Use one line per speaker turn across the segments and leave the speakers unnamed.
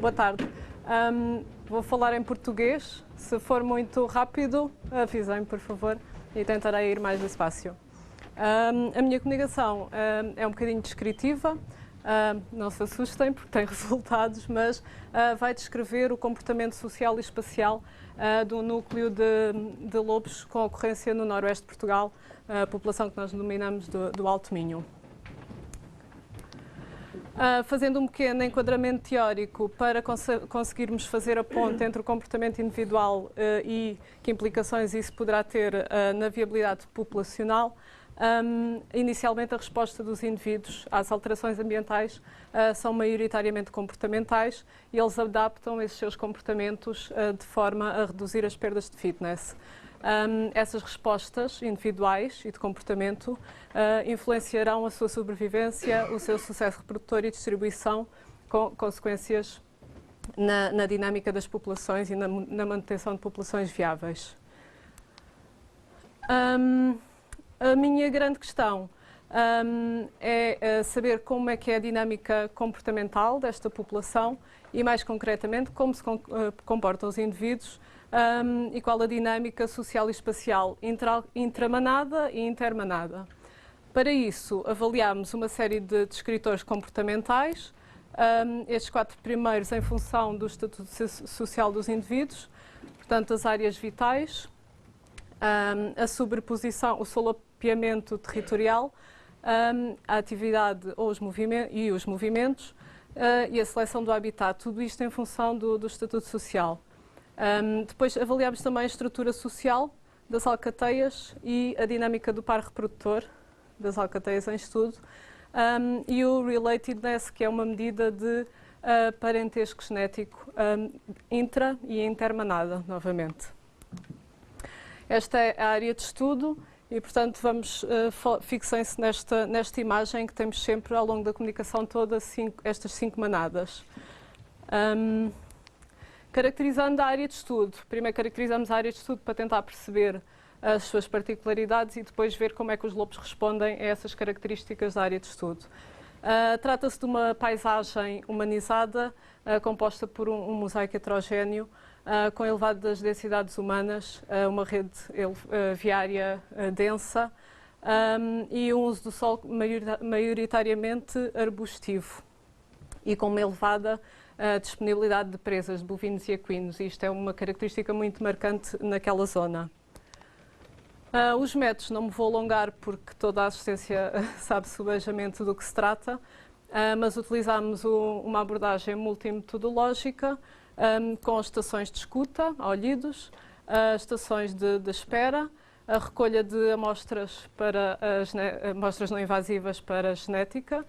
Boa tarde. Vou falar em português. Se for muito rápido, avisem, por favor, e tentarei ir mais despacio. A minha comunicação é um bocadinho descritiva. Não se assustem, porque tem resultados, mas vai descrever o comportamento social e espacial do núcleo de lobos com ocorrência no noroeste de Portugal, a população que nós denominamos do Alto Minho. Fazendo um pequeno enquadramento teórico para conseguirmos fazer a ponte entre o comportamento individual e que implicações isso poderá ter na viabilidade populacional, inicialmente a resposta dos indivíduos às alterações ambientais são maioritariamente comportamentais e eles adaptam esses seus comportamentos de forma a reduzir as perdas de fitness. Essas respostas individuais e de comportamento influenciarão a sua sobrevivência, o seu sucesso reprodutor e distribuição, com consequências na dinâmica das populações e na manutenção de populações viáveis. A minha grande questão é saber como é que é a dinâmica comportamental desta população e, mais concretamente, como se comportam os indivíduos e qual a dinâmica social e espacial intramanada e intermanada. Para isso, avaliámos uma série de descritores comportamentais, estes 4 primeiros em função do estatuto social dos indivíduos, portanto, as áreas vitais, a sobreposição, o solapeamento territorial, a atividade ou os movimentos e a seleção do habitat, tudo isto em função do estatuto social. Depois avaliámos também a estrutura social das alcateias e a dinâmica do par reprodutor das alcateias em estudo e o relatedness, que é uma medida de parentesco genético intra e intermanada, novamente. Esta é a área de estudo e, portanto, fixem-se nesta imagem que temos sempre ao longo da comunicação toda, estas 5 manadas. Caracterizando a área de estudo. Primeiro caracterizamos a área de estudo para tentar perceber as suas particularidades e depois ver como é que os lobos respondem a essas características da área de estudo. Trata-se de uma paisagem humanizada, composta por um mosaico heterogéneo, com elevadas densidades humanas, uma rede viária densa e um uso do solo maioritariamente arbustivo e com uma elevada disponibilidade de presas de bovinos e equinos. Isto é uma característica muito marcante naquela zona. Os métodos, não me vou alongar porque toda a assistência sabe subejamente do que se trata, mas utilizámos uma abordagem multimetodológica com as estações de escuta, olhidos, as estações de espera, a recolha de amostras amostras não invasivas para a genética,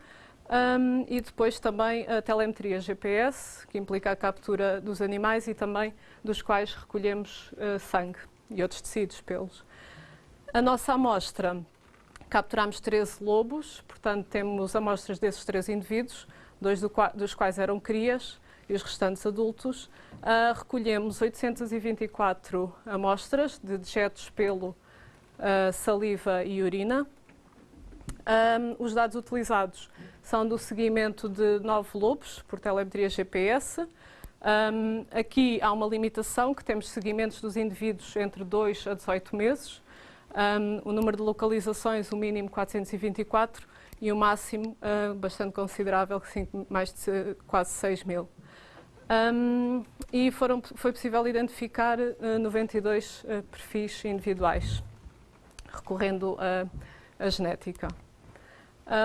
e depois também a telemetria GPS, que implica a captura dos animais e também dos quais recolhemos sangue e outros tecidos, pelos. A nossa amostra, capturámos 13 lobos, portanto temos amostras desses 3 indivíduos, 2 dos quais eram crias e os restantes adultos. Recolhemos 824 amostras de dejetos, pelo, saliva e urina. Os dados utilizados são do seguimento de 9 lobos por telemetria GPS. Aqui há uma limitação, que temos seguimentos dos indivíduos entre 2 a 18 meses. O número de localizações, o mínimo 424 e o máximo bastante considerável, mais de quase 6 mil. E foi possível identificar 92 perfis individuais, recorrendo à genética.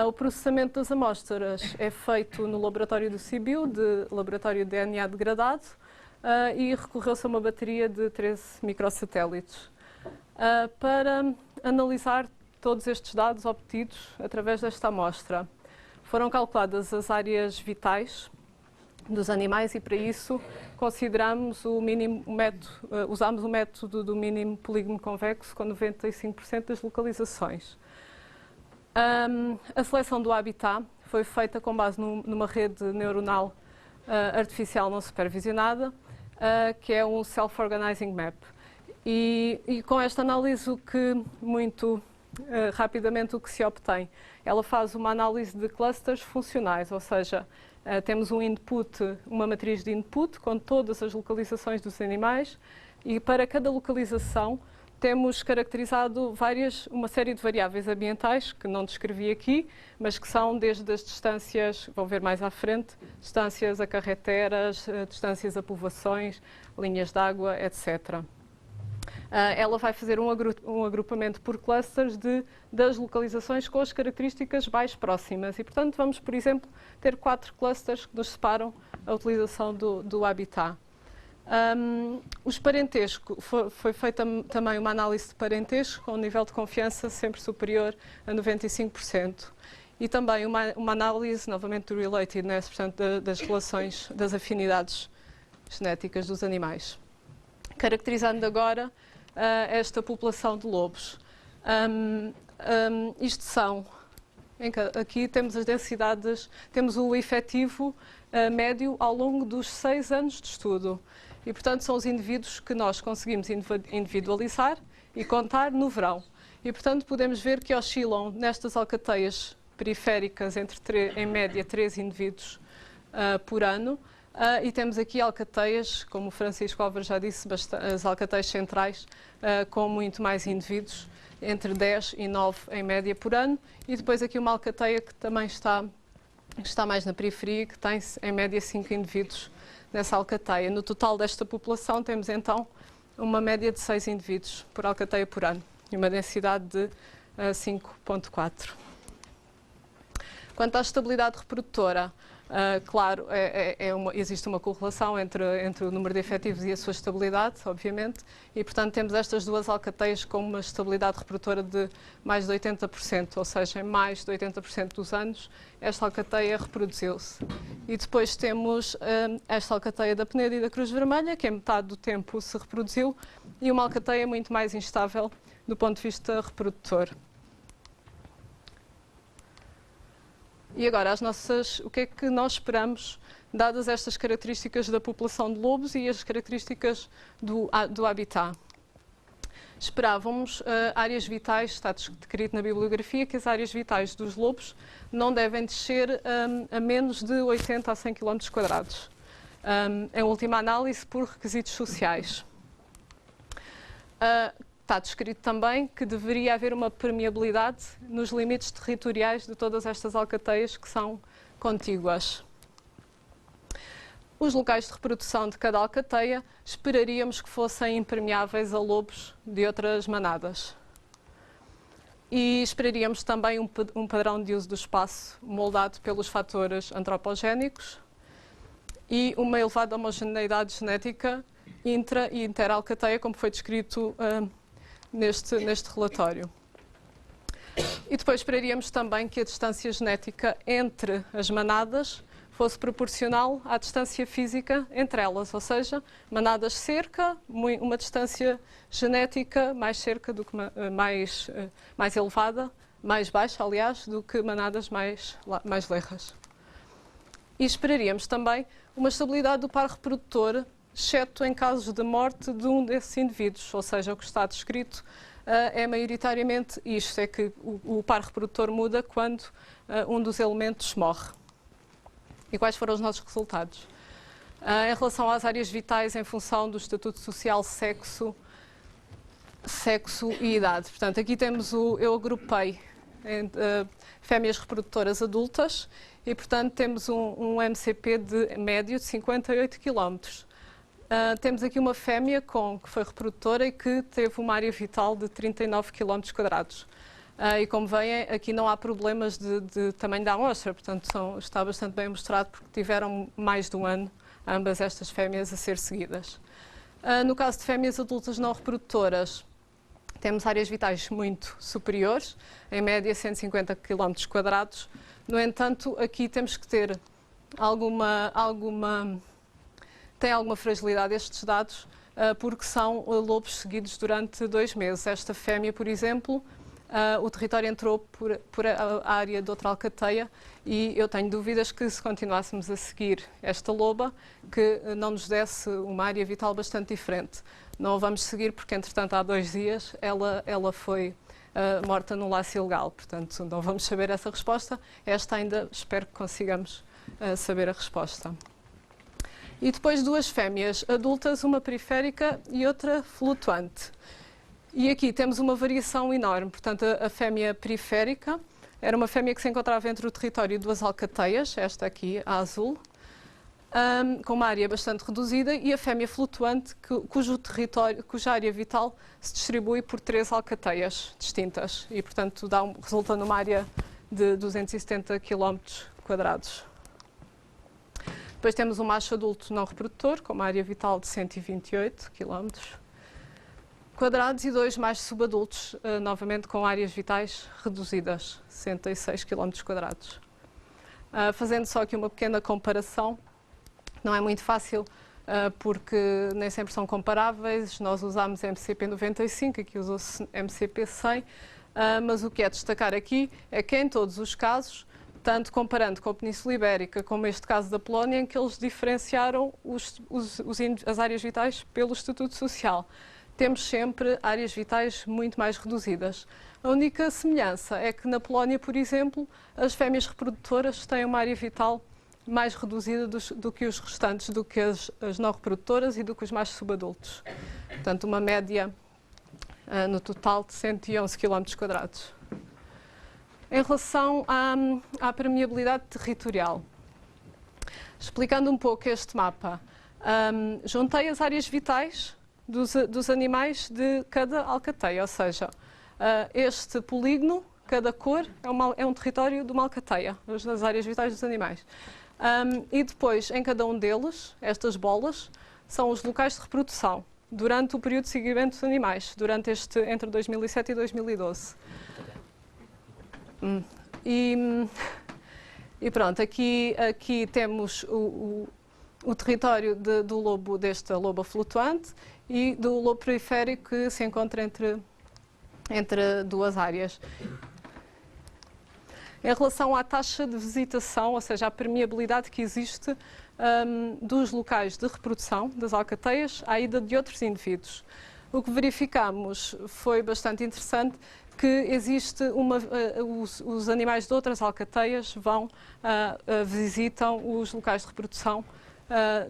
O processamento das amostras é feito no laboratório do CIBIO, laboratório de DNA degradado, e recorreu-se a uma bateria de 13 microsatélites para analisar todos estes dados obtidos através desta amostra. Foram calculadas as áreas vitais dos animais e, para isso, consideramos usámos o método do mínimo polígono convexo com 95% das localizações. A seleção do habitat foi feita com base numa rede neuronal artificial não supervisionada, que é um Self-Organizing Map. E com esta análise, rapidamente o que se obtém? Ela faz uma análise de clusters funcionais, ou seja, Temos um input, uma matriz de input com todas as localizações dos animais e para cada localização temos caracterizado uma série de variáveis ambientais, que não descrevi aqui, mas que são desde as distâncias, vão ver mais à frente, distâncias a carreteras, distâncias a povoações, linhas de água, etc. Ela vai fazer um agrupamento por clusters das localizações com as características mais próximas. E, portanto, vamos, por exemplo, ter 4 clusters que nos separam a utilização do habitat. Os parentescos, foi feita também uma análise de parentesco com um nível de confiança sempre superior a 95%. E também uma análise, novamente, do relatedness, portanto, das relações, das afinidades genéticas dos animais. Caracterizando agora esta população de lobos. Isto são, aqui temos as densidades, temos o efetivo médio ao longo dos 6 anos de estudo. E, portanto, são os indivíduos que nós conseguimos individualizar e contar no verão. E, portanto, podemos ver que oscilam nestas alcateias periféricas em média, 3 indivíduos por ano. E temos aqui alcateias, como o Francisco Álvares já disse, as alcateias centrais, com muito mais indivíduos, entre 10 e 9 em média por ano. E depois aqui uma alcateia que também está mais na periferia, que tem em média 5 indivíduos nessa alcateia. No total desta população temos então uma média de 6 indivíduos por alcateia por ano e uma densidade de 5,4. Quanto à estabilidade reprodutora, claro, existe uma correlação entre o número de efetivos e a sua estabilidade, obviamente, e, portanto, temos estas duas alcateias com uma estabilidade reprodutora de mais de 80%, ou seja, em mais de 80% dos anos, esta alcateia reproduziu-se. E depois temos esta alcateia da Peneda e da Cruz Vermelha, que em metade do tempo se reproduziu, e uma alcateia muito mais instável do ponto de vista reprodutor. E agora, o que é que nós esperamos, dadas estas características da população de lobos e as características do habitat? Esperávamos áreas vitais, está descrito na bibliografia, que as áreas vitais dos lobos não devem descer a menos de 80 a 100 km². Em última análise, por requisitos sociais. Está descrito também que deveria haver uma permeabilidade nos limites territoriais de todas estas alcateias que são contíguas. Os locais de reprodução de cada alcateia esperaríamos que fossem impermeáveis a lobos de outras manadas. E esperaríamos também um padrão de uso do espaço moldado pelos fatores antropogénicos e uma elevada homogeneidade genética intra- e interalcateia, como foi descrito neste relatório. E depois esperaríamos também que a distância genética entre as manadas fosse proporcional à distância física entre elas, ou seja, manadas cerca, uma distância genética mais cerca do que mais elevada, mais baixa, aliás, do que manadas mais lerras. E esperaríamos também uma estabilidade do par reprodutor, exceto em casos de morte de um desses indivíduos, ou seja, o que está descrito é maioritariamente isto, é que o par reprodutor muda quando um dos elementos morre. E quais foram os nossos resultados? Em relação às áreas vitais em função do estatuto social, sexo e idade. Portanto, aqui eu agrupei fêmeas reprodutoras adultas e, portanto, temos um MCP de médio de 58 km. Temos aqui uma fêmea que foi reprodutora e que teve uma área vital de 39 km². E como veem, aqui não há problemas de tamanho da amostra, portanto está bastante bem mostrado porque tiveram mais de um ano ambas estas fêmeas a ser seguidas. No caso de fêmeas adultas não reprodutoras, temos áreas vitais muito superiores, em média 150 km². No entanto, aqui temos que ter tem alguma fragilidade estes dados, porque são lobos seguidos durante 2 meses. Esta fêmea, por exemplo, o território entrou por a área de outra alcateia e eu tenho dúvidas que se continuássemos a seguir esta loba, que não nos desse uma área vital bastante diferente. Não a vamos seguir porque, entretanto, há 2 dias ela foi morta num laço ilegal. Portanto, não vamos saber essa resposta. Esta ainda espero que consigamos saber a resposta. E depois 2 fêmeas adultas, uma periférica e outra flutuante. E aqui temos uma variação enorme. Portanto, a fêmea periférica era uma fêmea que se encontrava entre o território e 2 alcateias, esta aqui, a azul, com uma área bastante reduzida, e a fêmea flutuante, cuja área vital se distribui por 3 alcateias distintas. E, portanto, resulta numa área de 270 km². Depois temos um macho adulto não reprodutor, com uma área vital de 128 km², e 2 machos subadultos, novamente com áreas vitais reduzidas, 66 km². Fazendo só aqui uma pequena comparação, não é muito fácil, porque nem sempre são comparáveis. Nós usámos MCP 95, aqui usou-se MCP 100, mas o que é destacar aqui é que em todos os casos, tanto comparando com a Península Ibérica como este caso da Polónia, em que eles diferenciaram as áreas vitais pelo estatuto social. Temos sempre áreas vitais muito mais reduzidas. A única semelhança é que na Polónia, por exemplo, as fêmeas reprodutoras têm uma área vital mais reduzida do que os restantes, do que as não reprodutoras e do que os machos subadultos. Portanto, uma média no total de 111 km². Em relação à permeabilidade territorial, explicando um pouco este mapa, juntei as áreas vitais dos animais de cada alcateia, ou seja, este polígono, cada cor, é um território de uma alcateia, das áreas vitais dos animais. E depois, em cada um deles, estas bolas são os locais de reprodução durante o período de seguimento dos animais, entre 2007 e 2012. E pronto, aqui temos o território do lobo, desta loba flutuante, e do lobo periférico, que se encontra entre 2 áreas. Em relação à taxa de visitação, ou seja, à permeabilidade que existe dos locais de reprodução das alcateias à ida de outros indivíduos, o que verificamos foi bastante interessante, que existe os animais de outras alcateias visitam os locais de reprodução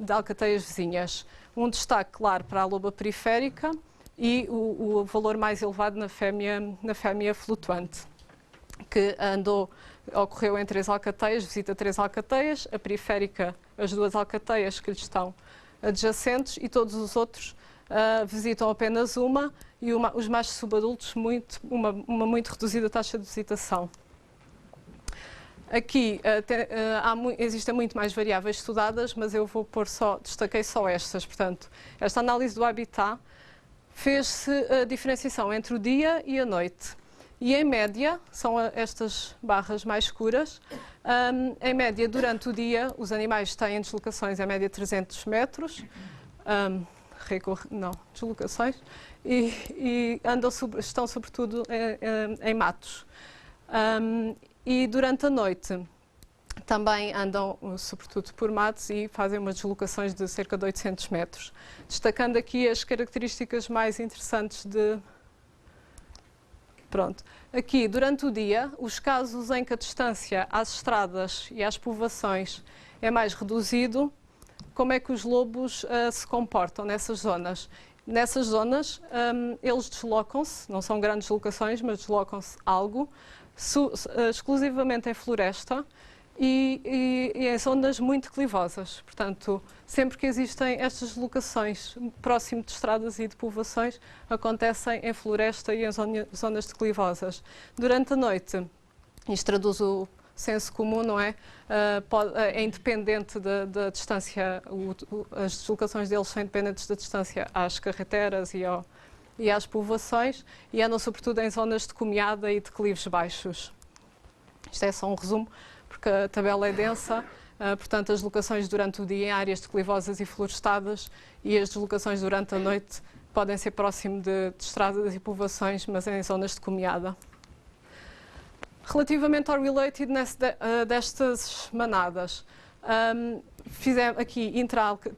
de alcateias vizinhas. Um destaque, claro, para a loba periférica e o valor mais elevado na fêmea flutuante, que ocorreu em 3 alcateias, visita 3 alcateias, a periférica, as 2 alcateias que lhe estão adjacentes, e todos os outros visitam apenas uma, e os machos subadultos uma muito reduzida taxa de visitação. Aqui existem muito mais variáveis estudadas, mas eu destaquei só estas. Portanto, esta análise do habitat fez-se a diferenciação entre o dia e a noite. E em média, são estas barras mais escuras, em média, durante o dia, os animais têm deslocações em média 300 metros, deslocações, e estão sobretudo em matos. E durante a noite também andam sobretudo por matos e fazem umas deslocações de cerca de 800 metros. Destacando aqui as características mais interessantes Pronto. Aqui, durante o dia, os casos em que a distância às estradas e às povoações é mais reduzido, como é que os lobos se comportam nessas zonas? Nessas zonas, eles deslocam-se, não são grandes deslocações, mas deslocam-se algo, exclusivamente em floresta e em zonas muito clivosas. Portanto, sempre que existem estas deslocações próximo de estradas e de povoações, acontecem em floresta e em zonas declivosas. Durante a noite, isto traduz o senso comum, não é? É independente da distância, as deslocações deles são independentes da distância às carreteras e às povoações, e andam sobretudo em zonas de comeada e declives baixos. Isto é só um resumo, porque a tabela é densa, portanto as deslocações durante o dia em áreas declivosas e florestadas, e as deslocações durante a noite podem ser próximo de estradas e povoações, mas em zonas de comeada. Relativamente ao relatedness destas manadas, fizemos aqui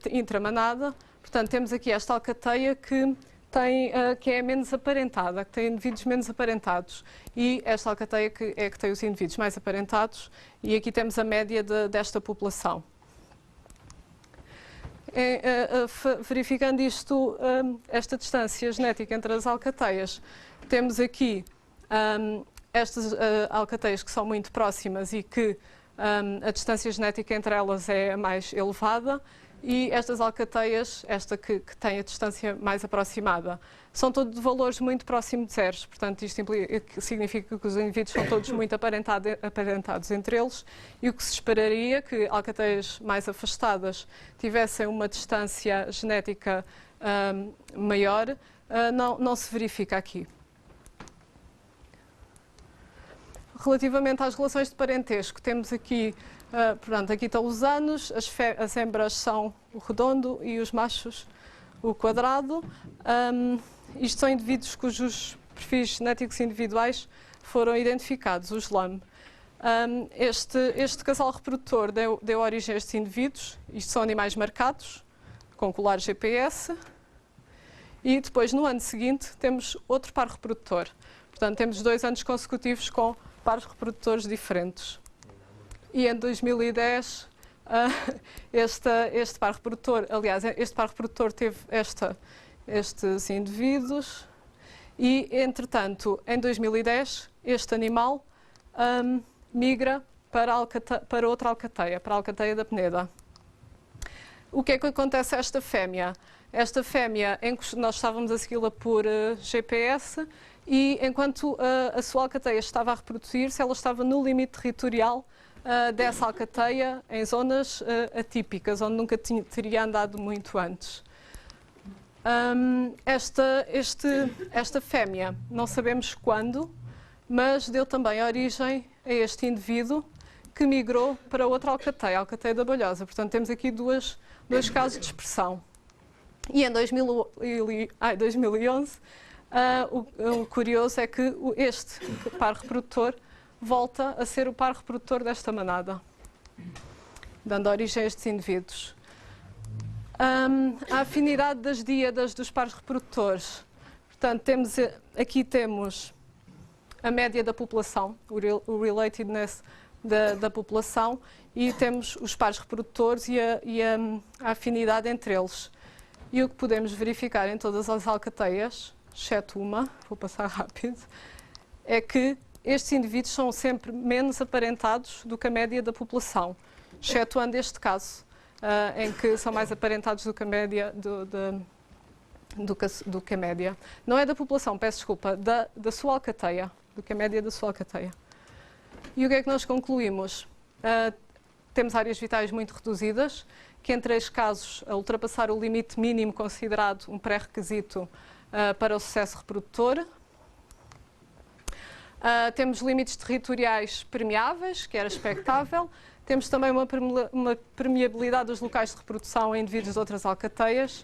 intramanada, portanto temos aqui esta alcateia que que é menos aparentada, que tem indivíduos menos aparentados. E esta alcateia que tem os indivíduos mais aparentados, e aqui temos a média desta população. Verificando isto, esta distância genética entre as alcateias, temos aqui estas alcateias que são muito próximas e que a distância genética entre elas é mais elevada, e estas alcateias, esta que tem a distância mais aproximada, são todos de valores muito próximos de zeros. Portanto, isto significa que os indivíduos são todos muito aparentados entre eles, e o que se esperaria que alcateias mais afastadas tivessem uma distância genética maior, não se verifica aqui. Relativamente às relações de parentesco, temos aqui, aqui estão os anos, as hembras são o redondo e os machos o quadrado. Isto são indivíduos cujos perfis genéticos individuais foram identificados, os LAM. Este casal reprodutor deu origem a estes indivíduos. Isto são animais marcados, com colar GPS. E depois, no ano seguinte, temos outro par reprodutor. Portanto, temos 2 anos consecutivos com pares reprodutores diferentes. E em 2010, este par reprodutor, aliás, este par reprodutor teve estes indivíduos e, entretanto, em 2010, este animal migra para outra alcateia, para a alcateia da Peneda. O que é que acontece a esta fêmea? Esta fêmea, nós estávamos a segui-la por GPS, e enquanto a sua alcateia estava a reproduzir-se, ela estava no limite territorial dessa alcateia, em zonas atípicas, onde nunca teria andado muito antes. Esta fêmea, não sabemos quando, mas deu também origem a este indivíduo que migrou para outra alcateia, a alcateia da Balhosa. Portanto, temos aqui dois casos de expressão. E em 2011, o curioso é que este par reprodutor volta a ser o par reprodutor desta manada, dando origem a estes indivíduos. A afinidade das díadas dos pares reprodutores. Portanto, aqui temos a média da população, o relatedness da população, e temos os pares reprodutores e a afinidade entre eles. E o que podemos verificar em todas as alcateias, exceto uma, vou passar rápido, é que estes indivíduos são sempre menos aparentados do que a média da população, excetuando este caso, em que são mais aparentados do que a média do que a média. Não é da população, peço desculpa, da sua alcateia, do que a média da sua alcateia. E o que é que nós concluímos? Temos áreas vitais muito reduzidas, que em 3 casos, a ultrapassar o limite mínimo considerado um pré-requisito para o sucesso reprodutor. Temos limites territoriais permeáveis, que era expectável. Temos também uma permeabilidade dos locais de reprodução em indivíduos de outras alcateias.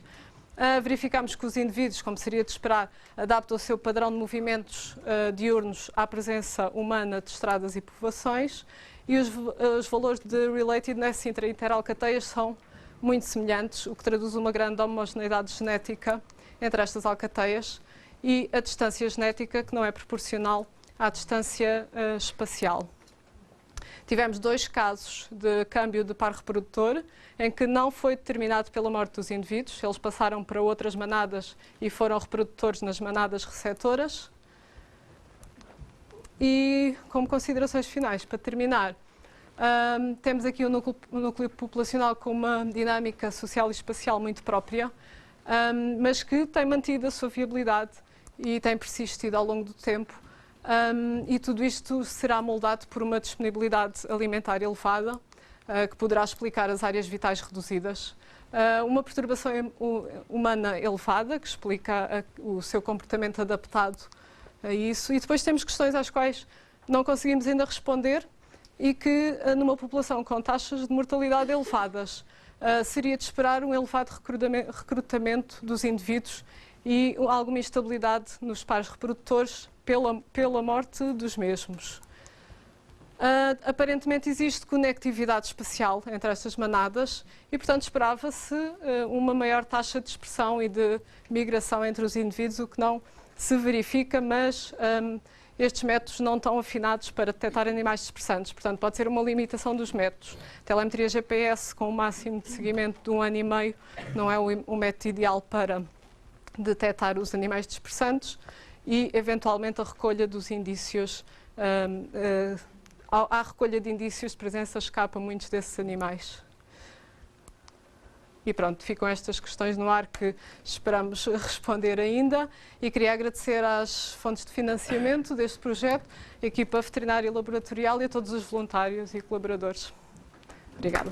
Verificamos que os indivíduos, como seria de esperar, adaptam o seu padrão de movimentos diurnos à presença humana de estradas e povoações. E os valores de relatedness entre interalcateias são muito semelhantes, o que traduz uma grande homogeneidade genética entre estas alcateias e a distância genética que não é proporcional à distância espacial. Tivemos 2 casos de câmbio de par reprodutor, em que não foi determinado pela morte dos indivíduos, eles passaram para outras manadas e foram reprodutores nas manadas receptoras. E, como considerações finais, para terminar, temos aqui um núcleo populacional com uma dinâmica social e espacial muito própria, mas que tem mantido a sua viabilidade e tem persistido ao longo do tempo. E tudo isto será moldado por uma disponibilidade alimentar elevada, que poderá explicar as áreas vitais reduzidas. Uma perturbação humana elevada, que explica o seu comportamento adaptado a isso. E depois temos questões às quais não conseguimos ainda responder e que, numa população com taxas de mortalidade elevadas, seria de esperar um elevado recrutamento dos indivíduos e alguma instabilidade nos pares reprodutores pela morte dos mesmos. Aparentemente existe conectividade espacial entre estas manadas e, portanto, esperava-se uma maior taxa de dispersão e de migração entre os indivíduos, o que não se verifica, mas estes métodos não estão afinados para detectar animais dispersantes. Portanto, pode ser uma limitação dos métodos. Telemetria GPS com um máximo de seguimento de 1 ano e meio não é o método ideal para detectar os animais dispersantes e, eventualmente, a recolha dos indícios. À recolha de indícios de presença escapa muitos desses animais. E pronto, ficam estas questões no ar que esperamos responder ainda e queria agradecer às fontes de financiamento deste projeto, a equipa veterinária e laboratorial e a todos os voluntários e colaboradores. Obrigada.